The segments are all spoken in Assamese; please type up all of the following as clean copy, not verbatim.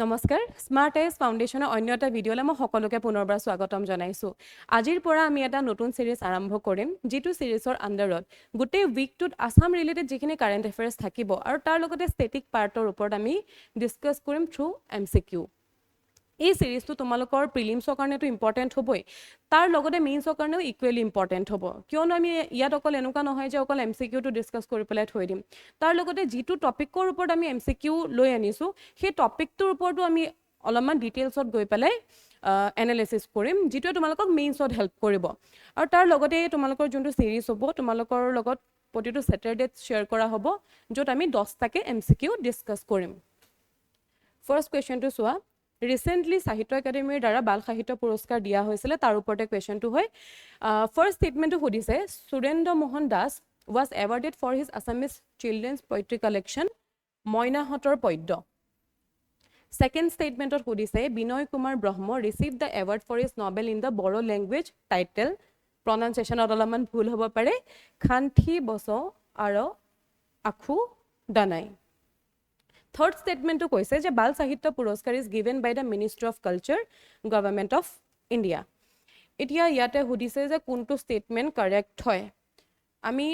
নমস্কাৰ স্মাৰ্ট আইজ ফাউণ্ডেশ্যনৰ অন্য এটা ভিডিঅ'লৈ মই সকলোকে পুনৰবাৰ স্বাগতম জনাইছোঁ। আজিৰ পৰা আমি এটা নতুন সিৰিজ আৰম্ভ কৰিম, যিটো সিৰিজৰ আণ্ডাৰত গোটেই উইকটোত আসাম ৰিলেটেড যিখিনি কাৰেণ্ট এফেয়াৰ্ছ থাকিব আৰু তাৰ লগতে ষ্টেটিক পাৰ্টৰ ওপৰত আমি ডিছকাছ কৰিম থ্ৰু MCQ। এই সিৰিজটো তোমালোকৰ প্ৰিলিমছৰ কাৰণেতো ইম্পৰ্টেণ্ট হ'বই, তাৰ লগতে মেইনছৰ কাৰণেও ইকুৱেলি ইম্পৰ্টেণ্ট হ'ব, কিয়নো আমি ইয়াত অকল এনেকুৱা নহয় যে অকল MCQটো ডিছকাছ কৰি পেলাই থৈ দিম। তাৰ লগতে যিটো টপিকৰ ওপৰত আমি MCQ লৈ আনিছোঁ, সেই টপিকটোৰ ওপৰতো আমি অলপমান ডিটেইলছত গৈ পেলাই এনালাইচিছ কৰিম, যিটোৱে তোমালোকক মেইনছত হেল্প কৰিব। আৰু তাৰ লগতে তোমালোকৰ যোনটো সিৰিজ হ'ব, তোমালোকৰ লগত প্ৰতিটো ছেটাৰডেত শ্বেয়াৰ কৰা হ'ব, য'ত আমি 10টাকে MCQ ডিছকাছ কৰিম। ফাৰ্ষ্ট কুৱেশ্যনটো চোৱা। ৰিচেণ্টলি সাহিত্য একাডেমীৰ দ্বাৰা বাল সাহিত্য পুৰস্কাৰ দিয়া হৈছিলে, তাৰ ওপৰতে কুৱেশ্যনটো হয়। ফাৰ্ষ্ট ষ্টেটমেণ্টটো সুধিছে, Surendra Mohan Das was awarded for his Assamese children's poetry collection মইনাহঁতৰ পদ্য। ছেকেণ্ড ষ্টেটমেণ্টত সুধিছে, Binay Kumar Brahma received the award for his novel in the Bodo language title, প্ৰনাউন্সিয়েশ্যনত অলপমান ভুল হ'ব পাৰে, খান্থি বছ আৰু আখু দানাই। থাৰ্ড ষ্টেটমেণ্টটো কৈছে যে বাল সাহিত্য পুৰস্কাৰ is given by the ministry of culture, government of India. এতিয়া ইয়াতে সুধিছে যে কোনটো ষ্টেটমেণ্ট কাৰেক্ট হয়। আমি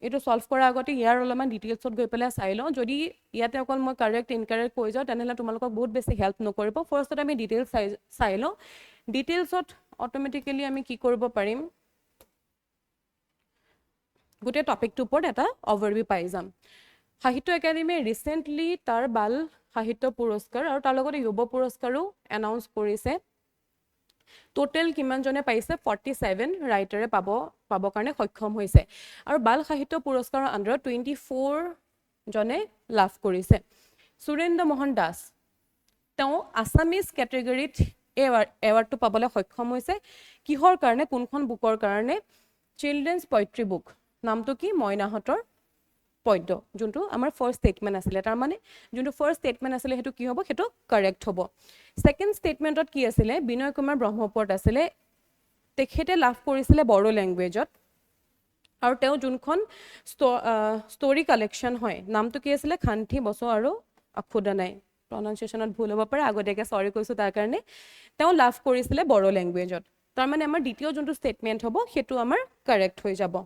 এইটো ছল্ভ কৰাৰ আগতে ইয়াৰ অলপমান ডিটেইলছত গৈ পেলাই চাই লওঁ। যদি ইয়াতে অকল মই কাৰেক্ট ইনকাৰেক্ট কৈ যাওঁ, তেনেহ'লে তোমালোকক বহুত বেছি হেল্প নকৰিব। ফাৰ্ষ্টত আমি ডিটেইলছ চাই লওঁ। ডিটেইলছত অট'মেটিকেলি আমি কি কৰিব পাৰিম, গোটেই টপিকটোৰ ওপৰত এটা অভাৰভিউ পাই যাম। সাহিত্য একাডেমীয়ে ৰিচেণ্টলি তাৰ বাল সাহিত্য পুৰস্কাৰ আৰু তাৰ লগতে যুৱ পুৰস্কাৰো এনাউন্স কৰিছে। টোটেল কিমানজনে পাইছে? 47 ৰাইটাৰে পাবৰ কাৰণে সক্ষম হৈছে। আৰু বাল সাহিত্য পুৰস্কাৰৰ আণ্ডাৰত 24 জনে লাভ কৰিছে। সুৰেন্দ্ৰ মোহন দাস, তেওঁ আছামিজ কেটেগৰীত এৱাৰ্ডটো পাবলৈ সক্ষম হৈছে। কিহৰ কাৰণে? কোনখন বুকৰ কাৰণে? চিলড্ৰেনছ পইট্ৰি বুক, নামটো কি? মইনাহঁতৰ পদ্য, যোনটো আমাৰ ফাৰ্ষ্ট ষ্টেটমেণ্ট আছিলে। তাৰমানে যোনটো ফাৰ্ষ্ট ষ্টেটমেণ্ট আছিলে সেইটো কি হ'ব? সেইটো কাৰেক্ট হ'ব। ছেকেণ্ড ষ্টেটমেণ্টত কি আছিলে? বিনয় কুমাৰ ব্ৰহ্মপুৰত আছিলে। তেখেতে লাভ কৰিছিলে বড়ো লেংগুৱেজত, আৰু তেওঁ যোনখন ষ্টৰী কালেকশ্যন হয়, নামটো কি আছিলে? খান্থি বছ আৰু আখুদানাই। প্ৰনাউন্সিয়েশ্যনত ভুল হ'ব পাৰে, আগতীয়াকৈ চৰি কৈছোঁ তাৰ কাৰণে। তেওঁ লাভ কৰিছিলে বড়ো লেংগুৱেজত। তাৰমানে আমাৰ দ্বিতীয় যোনটো ষ্টেটমেণ্ট হ'ব, সেইটো আমাৰ কাৰেক্ট হৈ যাব।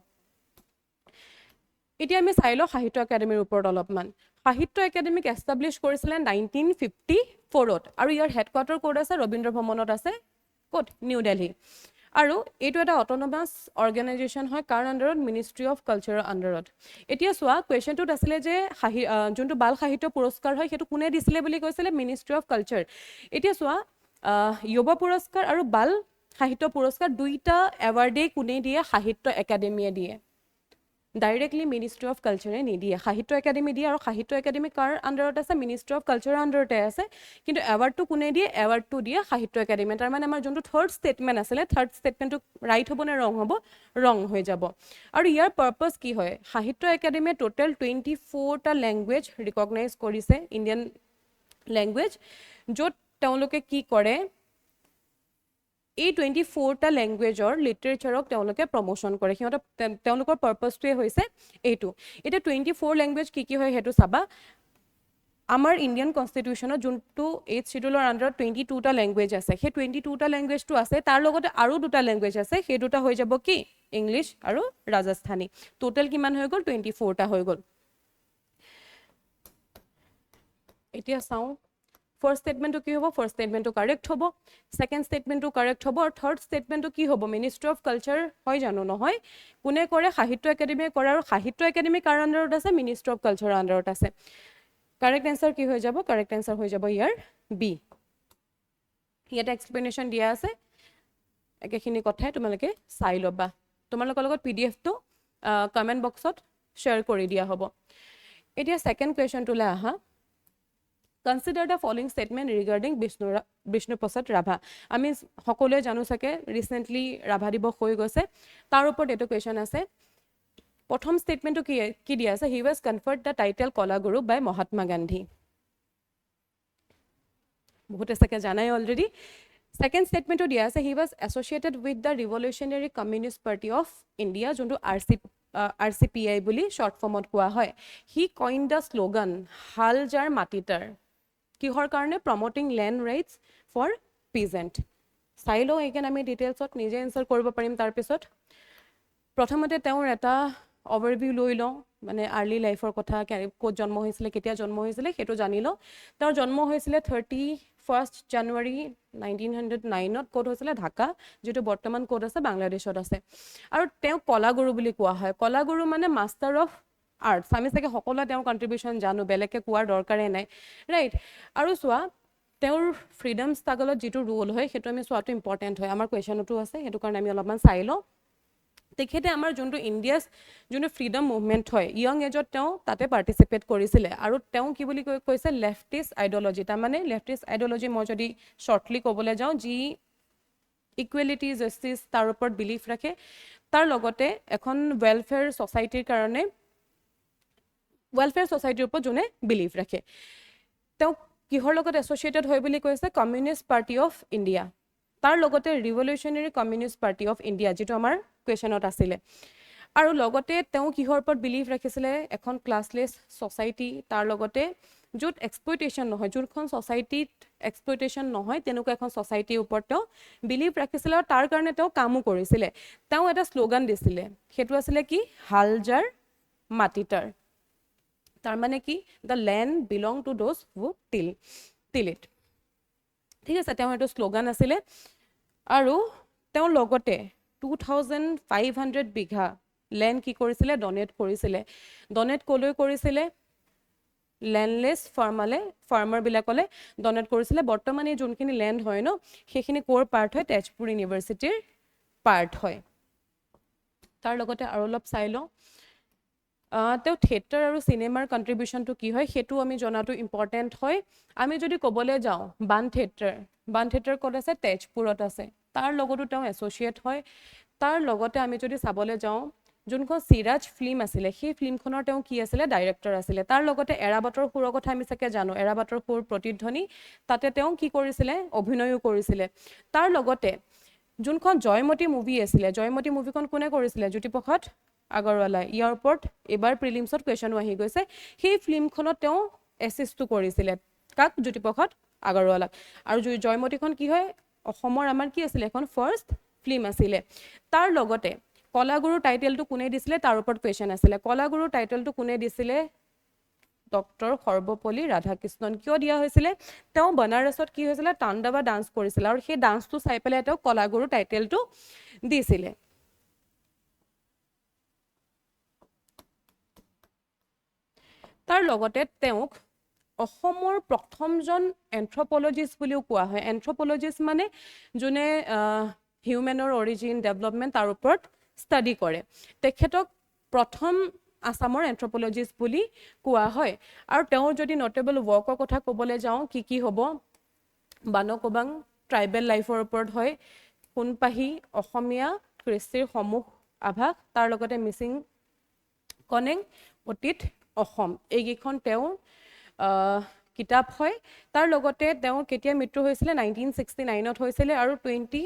এতিয়া আমি চাই লওঁ সাহিত্য একাডেমীৰ ওপৰত অলপমান। সাহিত্য একাডেমীক এষ্টাব্লিছ কৰিছিলে 1954ত, আৰু ইয়াৰ হেডকোৱাৰ্টাৰ ক'ত আছে? ৰবীন্দ্ৰ ভৱনত আছে। ক'ত? নিউ দিল্লী। আৰু এইটো এটা অট'নমাছ অৰ্গেনাইজেশ্যন হয়, কাৰ আণ্ডাৰত? মিনিষ্ট্ৰী অফ কালচাৰৰ আণ্ডাৰত। এতিয়া চোৱা, কুৱেশ্যনটোত আছিলে যে যোনটো বাল সাহিত্য পুৰস্কাৰ হয়, সেইটো কোনে দিছিলে বুলি কৈছিলে? Ministry of culture. এতিয়া চোৱা, যুৱ পুৰস্কাৰ আৰু বাল সাহিত্য পুৰস্কাৰ দুইটা এৱাৰ্ডেই কোনে দিয়ে? সাহিত্য একাডেমীয়ে দিয়ে। ডাইৰেক্টলি মিনিষ্ট্ৰী অফ কালচাৰে নিদিয়ে, সাহিত্য একাডেমী দিয়ে। আৰু সাহিত্য একাডেমী কাৰ আণ্ডাৰত আছে? মিনিষ্ট্ৰী অফ কালচাৰৰ আণ্ডাৰতে আছে। কিন্তু এৱাৰ্ডটো কোনে দিয়ে? এৱাৰ্ডটো দিয়ে সাহিত্য একাডেমী। তাৰমানে আমাৰ যোনটো থাৰ্ড ষ্টেটমেণ্ট আছিলে, থাৰ্ড ষ্টেটমেণ্টটো ৰাইট হ'ব নে ৰং হ'ব? ৰং হৈ যাব। আৰু ইয়াৰ পাৰ্পাছ কি হয়? সাহিত্য একাডেমীয়ে টোটেল 24টা লেংগুৱেজ ৰিকগনাইজ কৰিছে, ইণ্ডিয়ান লেংগুৱেজ, য'ত তেওঁলোকে কি কৰে? এই 24টা লেংগুৱেজৰ লিটাৰেচাৰক তেওঁলোকে প্ৰমোশ্যন কৰে। তেওঁলোকৰ পাৰ্পাছটোৱে হৈছে এইটো। এতিয়া 24 লেংগুৱেজ কি কি হয় সেইটো চাবা। আমাৰ ইণ্ডিয়ান কনষ্টিটিউশ্যনত যোনটো 8th শ্বিডিউলৰ আণ্ডাৰত 22টা লেংগুৱেজ আছে, সেই 22টা লেংগুৱেজটো আছে। তাৰ লগতে আৰু 2টা লেংগুৱেজ আছে, সেই 2টা হৈ যাব কি? ইংলিছ আৰু ৰাজস্থানী। টোটেল কিমান হৈ গ'ল? 24টা হৈ গ'ল। এতিয়া চাওঁ, ফাৰ্ষ্ট ষ্টেটমেণ্টটো কি হ'ব? ফাৰ্ষ্ট ষ্টেটমেণ্টটো কাৰেক্ট হ'ব। ছেকেণ্ড ষ্টেটমেণ্টটো কাৰেক্ট হ'ব। আৰু থাৰ্ড ষ্টেটমেণ্টটো কি হ'ব? মিনিষ্ট্ৰী অফ কালচাৰ হয় জানো? নহয়। কোনে কৰে? সাহিত্য একাডেমীয়ে কৰে। আৰু সাহিত্য একাডেমী কাৰ আণ্ডাৰত আছে? মিনিষ্ট্ৰী অফ কালচাৰৰ আণ্ডাৰত আছে। কাৰেক্ট এনচাৰ কি হৈ যাব? কাৰেক্ট এনচাৰ হৈ যাব ইয়াৰ বি। ইয়াতে এক্সপ্লেনেশ্যন দিয়া আছে, একেখিনি কথাই তোমালোকে চাই ল'বা। তোমালোকৰ লগত PDFটো কমেণ্ট বক্সত শ্বেয়াৰ কৰি দিয়া হ'ব। এতিয়া ছেকেণ্ড কুৱেশ্যনটোলৈ আহা। Consider the following statement regarding Bishnu Prasad Rabha. আমি সকলোৱে জানো চাগে ৰিচেণ্টলি ৰাভা দিৱস হৈ গৈছে, তাৰ ওপৰত এইটো কুৱেশ্যন আছে। প্ৰথম ষ্টেটমেণ্টটো কি দিয়া আছে? হি ৱাজ কনফাৰ্ড দ্য টাইটেল কলাগুৰু বাই মহাত্মা গান্ধী। বহুতে চাগে জানাই অলৰেডি। ছেকেণ্ড ষ্টেটমেণ্টটো দিয়া আছে, he was associated with the revolutionary communist party of India, যোনটো RCPI বুলি শ্বৰ্ট ফৰ্মত কোৱা হয়। হি কইন দ্য শ্লোগান হাল যাৰ মাটিতাৰ। কিহৰ কাৰণে প্ৰমোটিং লেণ্ড ৰাইটছ ফৰ পিজেণ্ট চাই লওঁ এইখন আমি ডিটেইলছত নিজে এনচাৰ কৰিব পাৰিম তাৰপিছত প্ৰথমতে তেওঁৰ এটা অভাৰভিউ লৈ লওঁ মানে আৰ্লি লাইফৰ কথা ক'ত জন্ম হৈছিলে কেতিয়া জন্ম হৈছিলে সেইটো জানি লওঁ তেওঁৰ জন্ম হৈছিলে 31 জানুৱাৰী 1909 ক'ত হৈছিলে ঢাকা যিটো বৰ্তমান ক'ত আছে বাংলাদেশত আছে আৰু তেওঁ কলাগুৰু বুলি কোৱা হয় কলাগুৰু মানে মাষ্টাৰ অফ আৰ্টছ আমি চাগে সকলোৱে তেওঁৰ কণ্ট্ৰিবিউশ্যন জানো বেলেগকৈ কোৱাৰ দৰকাৰেই নাই ৰাইট আৰু চোৱা তেওঁৰ ফ্ৰীডম ষ্ট্ৰাগলত যিটো ৰোল হয় সেইটো আমি চোৱাটো ইম্পৰ্টেণ্ট হয় আমাৰ কুৱেশ্যনতো আছে সেইটো কাৰণে আমি অলপমান চাই লওঁ তেখেতে আমাৰ যোনটো ইণ্ডিয়াছ যোনটো ফ্ৰীডম মুভমেণ্ট হয় য়ং এজত তেওঁ তাতে পাৰ্টিচিপেট কৰিছিলে আৰু তেওঁ কি বুলি কৈছে লেফটিষ্ট আইডিঅলজি তাৰমানে লেফটিষ্ট আইডিঅলজি মই যদি শ্বৰ্টলি ক'বলৈ যাওঁ যি ইকুৱেলিটি জাষ্টিছ তাৰ ওপৰত বিলিফ ৰাখে তাৰ লগতে এখন ৱেলফেয়াৰ ছ'চাইটিৰ কাৰণে ৱেলফেয়াৰ ছ'চাইটিৰ ওপৰত যোনে বিলিফ ৰাখে তেওঁ কিহৰ লগত এছ'চিয়েটেড হয় বুলি কৈছে কমিউনিষ্ট পাৰ্টি অফ ইণ্ডিয়া তাৰ লগতে revolutionary communist party of India যিটো আমাৰ কুৱেশ্যনত আছিলে আৰু লগতে তেওঁ কিহৰ ওপৰত বিলিভ ৰাখিছিলে এখন ক্লাছলেছ ছ'চাইটি তাৰ লগতে য'ত এক্সপ্লইটেশ্যন নহয় যোনখন ছ'চাইটিত এক্সপ্লইটেশ্যন নহয় তেনেকুৱা এখন ছ'চাইটিৰ ওপৰত তেওঁ বিলিভ ৰাখিছিলে আৰু তাৰ কাৰণে তেওঁ কামো কৰিছিলে তেওঁ এটা শ্লোগান দিছিলে সেইটো আছিলে কি হাল যাৰ মাটিটাৰ তাৰমানে কি the land belong to those হু টিল ইট ঠিক আছে তেওঁৰ এইটো শ্লোগান আছিলে আৰু তেওঁৰ লগতে 2500 বিঘা লেণ্ড কি কৰিছিলে ডনেট কৰিছিলে ডনেট ক'লৈ কৰিছিলে লেণ্ডলেছ ফাৰ্মাৰবিলাকলৈ ডনেট কৰিছিলে বৰ্তমান এই যোনখিনি লেণ্ড হয় ন সেইখিনি ক'ৰ পাৰ্ট হয় তেজপুৰ ইউনিভাৰ্চিটিৰ পাৰ্ট হয় তাৰ লগতে আৰু অলপ চাই লওঁ তেওঁ থিয়েটাৰ আৰু চিনেমাৰ কণ্ট্ৰিবিউশ্যনটো কি হয় সেইটো আমি জনাটো ইম্পৰ্টেণ্ট হয় আমি যদি ক'বলৈ যাওঁ বাণ থিয়েটাৰ ক'ত আছে তেজপুৰত আছে তাৰ লগতো তেওঁ এছ'চিয়েট হয় তাৰ লগতে আমি যদি চাবলৈ যাওঁ যোনখন চিৰাজ ফিল্ম আছিলে সেই ফিল্মখনৰ তেওঁ কি আছিলে ডাইৰেক্টৰ আছিলে তাৰ লগতে এৰাবাটৰ সুৰৰ কথা আমি চাগে জানো এৰাবাটৰ সুৰ প্ৰতিধ্বনি তাতে তেওঁ কি কৰিছিলে অভিনয়ো কৰিছিলে তাৰ লগতে যোনখন জয়মতী মুভি আছিলে জয়মতী মুভিখন কোনে কৰিছিলে জ্যোতিপ্ৰসাদ আগৰৱালা ইয়াৰ ওপৰত এবাৰ প্ৰিলিমছত কুৱেশ্যনো আহি গৈছে সেই ফিল্মখনত তেওঁ এছিষ্টো কৰিছিলে কাক জ্যোতিপ্ৰসাদ আগৰৱালাক আৰু জয়মতীখন কি হয় অসমৰ আমাৰ কি আছিলে এখন ফাৰ্ষ্ট ফিল্ম আছিলে তাৰ লগতে কলাগুৰু টাইটেলটো কোনে দিছিলে তাৰ ওপৰত কুৱেশ্যন আছিলে কলাগুৰু টাইটেলটো কোনে দিছিলে ডক্টৰ সৰ্বপল্লী ৰাধাকৃষ্ণন কিয় দিয়া হৈছিলে তেওঁ বনাৰসত কি হৈছিলে তাণ্ডৱা ডান্স কৰিছিলে আৰু সেই ডান্সটো চাই পেলাই তেওঁ কলাগুৰু টাইটেলটো দিছিলে তাৰ লগতে তেওঁক অসমৰ প্ৰথমজন এন্থ্ৰপলজিষ্ট বুলিও কোৱা হয় এন্থ্ৰপলজিষ্ট মানে যোনে হিউমেনৰ অৰিজিন ডেভেলপমেণ্ট তাৰ ওপৰত ষ্টাডি কৰে তেখেতক প্ৰথম আসামৰ এন্থ্ৰপলজিষ্ট বুলি কোৱা হয় আৰু তেওঁৰ যদি নটেবল ৱৰ্কৰ কথা ক'বলৈ যাওঁ কি হ'ব বানকবাং ট্ৰাইবেল লাইফৰ ওপৰত হয় সোণপাহি অসমীয়া কৃষ্টিৰ সমূহ আভাস তাৰ লগতে মিচিং কনেং অতীত অসম এইকেইখন তেওঁৰ কিতাপ হয় তাৰ লগতে তেওঁৰ কেতিয়া মৃত্যু হৈছিলে 1969ত হৈছিলে আৰু 20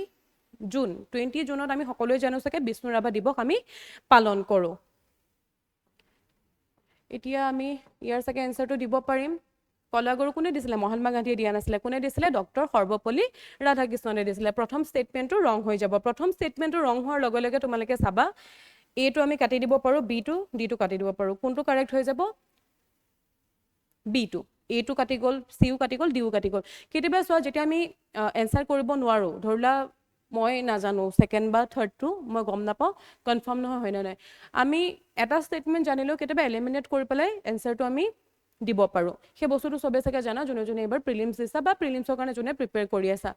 জুনত আমি সকলোৱে জানো চাগে বিষ্ণু ৰাভা দিৱস আমি পালন কৰোঁ এতিয়া আমি ইয়াৰ চাগে এনচাৰটো দিব পাৰিম কলাগুৰু কোনে দিছিলে মহাত্মা গান্ধীয়ে দিয়া নাছিলে কোনে দিছিলে ডক্টৰ সৰ্বপল্লী ৰাধাকৃষ্ণনে দিছিলে প্ৰথম ষ্টেটমেণ্টটো ৰং হৈ যাব প্ৰথম ষ্টেটমেণ্টটো ৰং হোৱাৰ লগে লগে তোমালোকে চাবা এটো আমি কাটি দিব পাৰোঁ বিটো ডিটো কাটি দিব পাৰোঁ কোনটো কাৰেক্ট হৈ যাব বিটো এটো কাটি গ'ল চিও কাটি গ'ল ডিও কাটি গ'ল কেতিয়াবা চোৱা যেতিয়া আমি এনচাৰ কৰিব নোৱাৰোঁ ধৰিলা মই নাজানো ছেকেণ্ড বা থাৰ্ডটো মই গম নাপাওঁ কনফাৰ্ম নহয় হয় নে নাই আমি এটা ষ্টেটমেণ্ট জানিলেও কেতিয়াবা এলিমিনেট কৰি পেলাই এনচাৰটো আমি দিব পাৰোঁ সেই বস্তুটো চবে চাগে জানা যোনে এইবাৰ প্ৰিলিমছ দিছা বা প্ৰিলিমছৰ কাৰণে যোনে প্ৰিপেয়াৰ কৰি আছা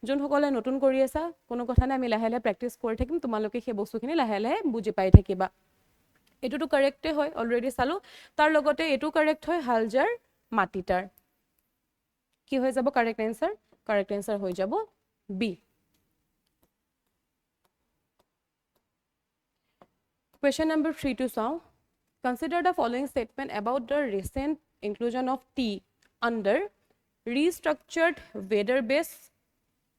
যোনসকলে নতুন কৰি আছা কোনো কথা নাই আমি লাহে লাহে প্ৰেক্টিছ কৰি থাকিম তোমালোকে সেই বস্তুখিনি লাহে লাহে বুজি পাই থাকিবা এইটোতো কাৰেক্টে হয় অলৰেডি চালোঁ তাৰ লগতে এইটো কাৰেক্ট হয় হালজাৰ মাটিটাৰ কি হৈ যাব কাৰেক্ট এনচাৰ হৈ যাব B Question number 3 to solve. Consider the following statement about the recent inclusion of tea under restructured weather-based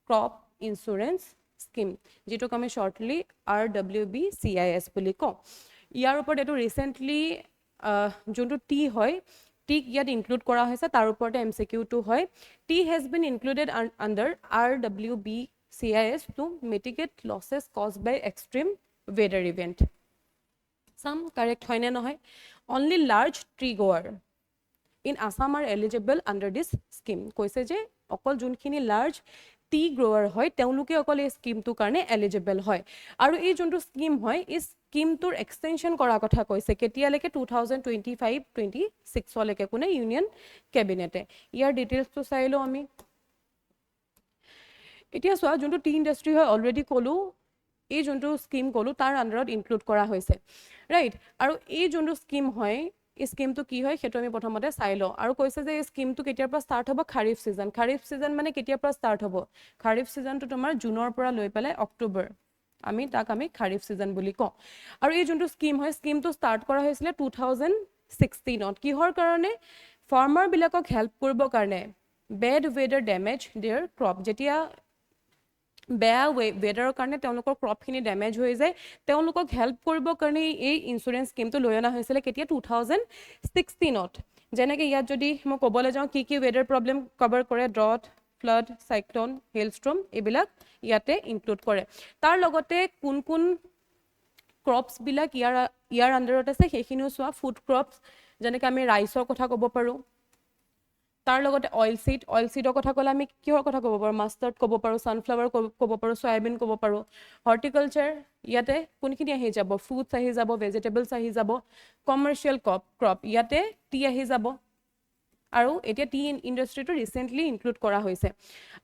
crop insurance scheme. যিটো আমি shortly RWBCIS বুলি কওঁ। ইয়াৰ ওপৰত এইটো recently যোনটো tea হয় টিক ইয়াত ইনক্লুড কৰা হৈছে তাৰ ওপৰতে এমচিকিউটো হয় it has been included under RWBCIS to mitigate losses caused by extreme weather event চাম কাৰেক্ট হয়নে নহয় only large tree grower in Assam are eligible under this scheme কৈছে যে অকল যোনখিনি লাৰ্জ টি গ্ৰোৱাৰ হয় তেওঁলোকে অকল এই স্কিমটোৰ কাৰণে এলিজিবল হয় আৰু এই যোনটো স্কিম হয় এই স্কিমটোৰ এক্সটেনশ্যন কৰাৰ কথা কৈছে কেতিয়ালৈকে 2025-26 লৈকে কোনে ইউনিয়ন কেবিনেটে ইয়াৰ ডিটেইলছটো চাই লওঁ আমি এতিয়া চোৱা যোনটো টি ইণ্ডাষ্ট্ৰি হয় অলৰেডি ক'লো এই যোনটো স্কিম ক'লো তাৰ আণ্ডাৰত ইনক্লুড কৰা হৈছে ৰাইট আৰু এই যোনটো স্কিম হয় এই স্কিমটো কি হয় সেইটো আমি প্ৰথমতে চাই লওঁ আৰু কৈছে যে এই স্কিমটো কেতিয়াৰ পৰা ষ্টাৰ্ট হ'ব খাৰিফ চিজন মানে কেতিয়াৰ পৰা ষ্টাৰ্ট হ'ব খাৰিফ চিজনটো তোমাৰ জুনৰ পৰা লৈ পেলাই অক্টোবৰ আমি খাৰিফ চিজন বুলি কওঁ আৰু এই যোনটো স্কিম হয় স্কিমটো ষ্টাৰ্ট কৰা হৈছিলে 2016ত কিহৰ কাৰণে ফাৰ্মাৰবিলাকক হেল্প কৰিবৰ কাৰণে bad weather damage their crop যেতিয়া বেয়া ৱেডাৰৰ কাৰণে তেওঁলোকৰ ক্ৰপখিনি ডেমেজ হৈ যায় তেওঁলোকক হেল্প কৰিবৰ কাৰণে এই ইঞ্চুৰেঞ্চ স্কিমটো লৈ অনা হৈছিলে কেতিয়া 2016ত যেনেকৈ ইয়াত যদি মই ক'বলৈ যাওঁ কি ৱেডাৰ প্ৰব্লেম কভাৰ কৰে ড্ৰট ফ্লাড চাইক্লন হেলষ্ট্ৰম এইবিলাক ইয়াতে ইনক্লুড কৰে তাৰ লগতে কোন কোন ক্ৰপছবিলাক ইয়াৰ আণ্ডাৰত আছে সেইখিনিও চোৱা ফুড ক্ৰপছ যেনেকৈ আমি ৰাইচৰ কথা ক'ব পাৰোঁ তাৰ লগতে অইল চিডৰ কথা ক'লে আমি কিহৰ কথা ক'ব পাৰোঁ মাষ্টাৰ্ড ক'ব পাৰোঁ ছানফ্লাৱাৰ ক'ব পাৰোঁ চয়াবিন ক'ব পাৰোঁ হৰ্টিকালচাৰ ইয়াতে কোনখিনি আহি যাব ফ্ৰুটছ আহি যাব ভেজিটেবলছ আহি যাব কমাৰ্চিয়েল ক্ৰপ ইয়াতে টি আহি যাব আৰু এতিয়া টি ইণ্ডাষ্ট্ৰিটো ৰিচেণ্টলি ইনক্লুড কৰা হৈছে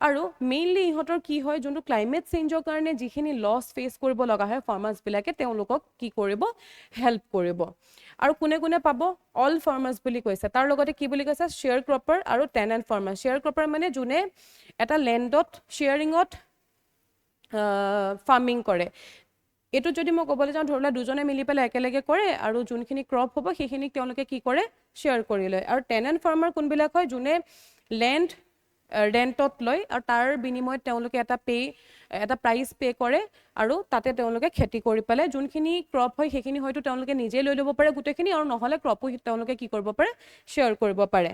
আৰু মেইনলি ইহঁতৰ কি হয় যোনটো ক্লাইমেট চেঞ্জৰ কাৰণে যিখিনি লছ ফেচ কৰিব লগা হয় ফাৰ্মাৰ্ছবিলাকে তেওঁলোকক কি কৰিব হেল্প কৰিব আৰু কোনে কোনে পাব অল ফাৰ্মাৰ্ছ বুলি কৈছে তাৰ লগতে কি বুলি কৈছে শ্বেয়াৰ ক্ৰপাৰ আৰু টেনেণ্ট ফাৰ্মাৰ শ্বেয়াৰ ক্ৰপাৰ মানে যোনে এটা লেণ্ডত শ্বেয়াৰিঙত ফাৰ্মিং কৰে এইটো যদি মই ক'বলৈ যাওঁ ধৰি লোৱা দুজনে মিলি পেলাই একেলগে কৰে আৰু যোনখিনি ক্ৰপ হ'ব সেইখিনিক তেওঁলোকে কি কৰে শ্বেয়াৰ কৰি লয় আৰু টেনেণ্ট ফাৰ্মাৰ কোনবিলাক হয় যোনে লেণ্ড ৰেণ্টত লয় আৰু তাৰ বিনিময়ত তেওঁলোকে এটা প্ৰাইচ পে' কৰে আৰু তাতে তেওঁলোকে খেতি কৰি পেলাই যোনখিনি ক্ৰপ হয় সেইখিনি হয়তো তেওঁলোকে নিজে লৈ ল'ব পাৰে গোটেইখিনি আৰু নহ'লে ক্ৰপো তেওঁলোকে কি কৰিব পাৰে শ্বেয়াৰ কৰিব পাৰে